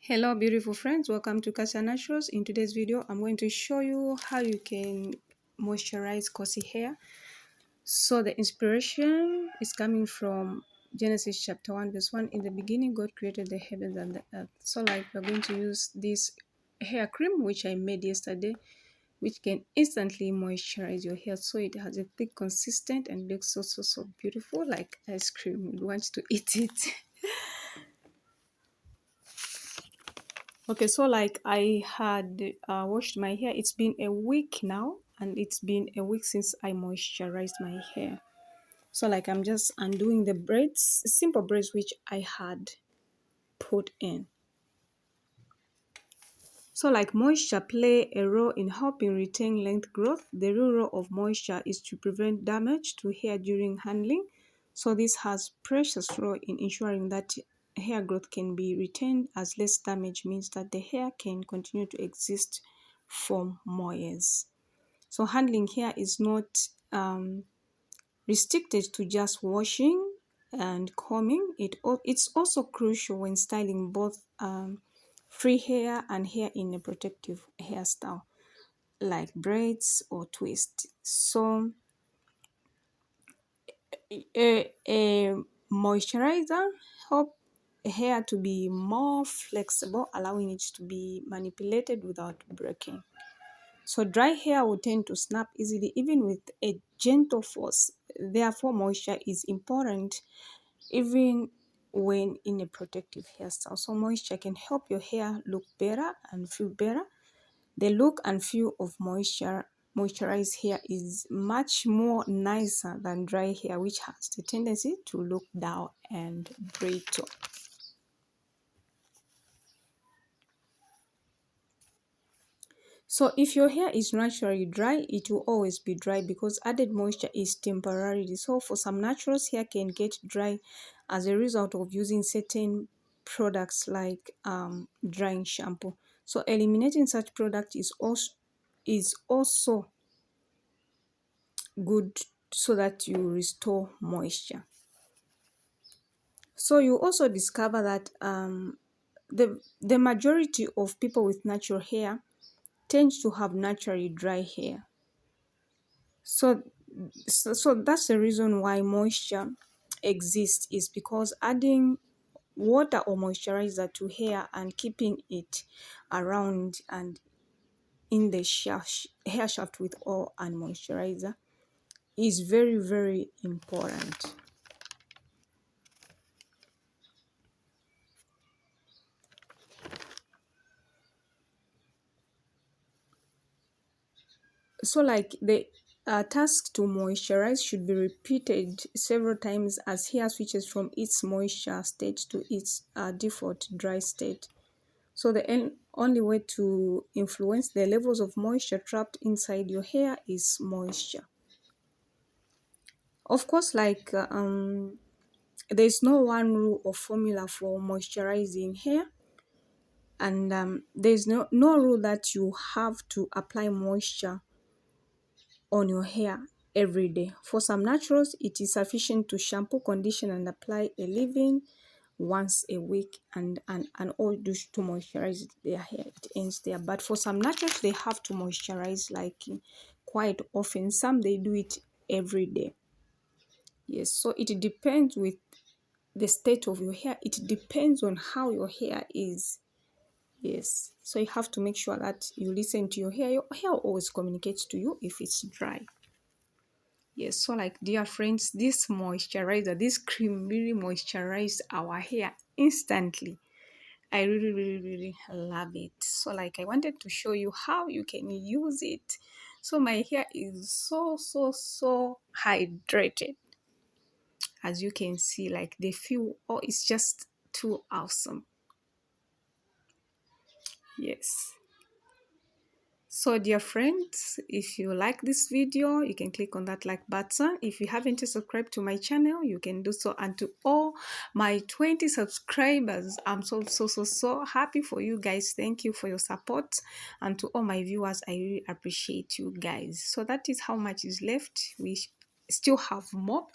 Hello beautiful friends, welcome to Casa Naturals. In today's video I'm going to show you how you can moisturize coarse hair. So the inspiration is coming from Genesis chapter 1 verse 1. In the beginning God created the heavens and the earth. So like we're going to use this hair cream which I made yesterday, which can instantly moisturize your hair, so it has a thick consistent and looks so beautiful like ice cream. You want to eat it. Okay, so like I had washed my hair. It's been a week now, and it's been a week since I moisturized my hair. So like I'm just undoing the braids, simple braids which I had put in. So like moisture play a role in helping retain length growth. The real role of moisture is to prevent damage to hair during handling. So this has precious role in ensuring that hair growth can be retained, as less damage means that the hair can continue to exist for more years. So handling hair is not restricted to just washing and combing. It's also crucial when styling both free hair and hair in a protective hairstyle like braids or twist. So a moisturizer help hair to be more flexible, allowing it to be manipulated without breaking. So dry hair will tend to snap easily even with a gentle force. Therefore, moisture is important even when in a protective hairstyle. So moisture can help your hair look better and feel better. The look and feel of moisturized hair is much more nicer than dry hair, which has the tendency to look dull and brittle. So if your hair is naturally dry, it will always be dry because added moisture is temporary. So for some naturals, hair can get dry as a result of using certain products like drying shampoo. So eliminating such product is also good so that you restore moisture. So you also discover that the majority of people with natural hair tend to have naturally dry hair. So that's the reason why moisture exists, is because adding water or moisturizer to hair and keeping it around and in the hair shaft with oil and moisturizer is very important. So like the task to moisturize should be repeated several times as hair switches from its moisture state to its default dry state. So the only way to influence the levels of moisture trapped inside your hair is moisture. Of course, like there's no one rule or formula for moisturizing hair, and there's no rule that you have to apply moisture on your hair every day. For some naturals, it is sufficient to shampoo, condition, and apply a leave-in once a week, and all do to moisturize their hair. It ends there. But for some naturals, they have to moisturize like quite often. Some they do it every day. Yes, so it depends with the state of your hair. It depends on how your hair is. Yes, so you have to make sure that you listen to your hair. Your hair always communicates to you if it's dry. Yes, so like dear friends, this moisturizer, this cream really moisturized our hair instantly. I really love it. So like I wanted to show you how you can use it. So my hair is so hydrated. As you can see, like they feel, oh, it's just too awesome. Yes. So dear friends, if you like this video, you can click on that like button. If you haven't subscribed to my channel, you can do so. And to all my 20 subscribers, I'm so happy for you guys. Thank you for your support. And to all my viewers, I really appreciate you guys. So that is how much is left. We still have more.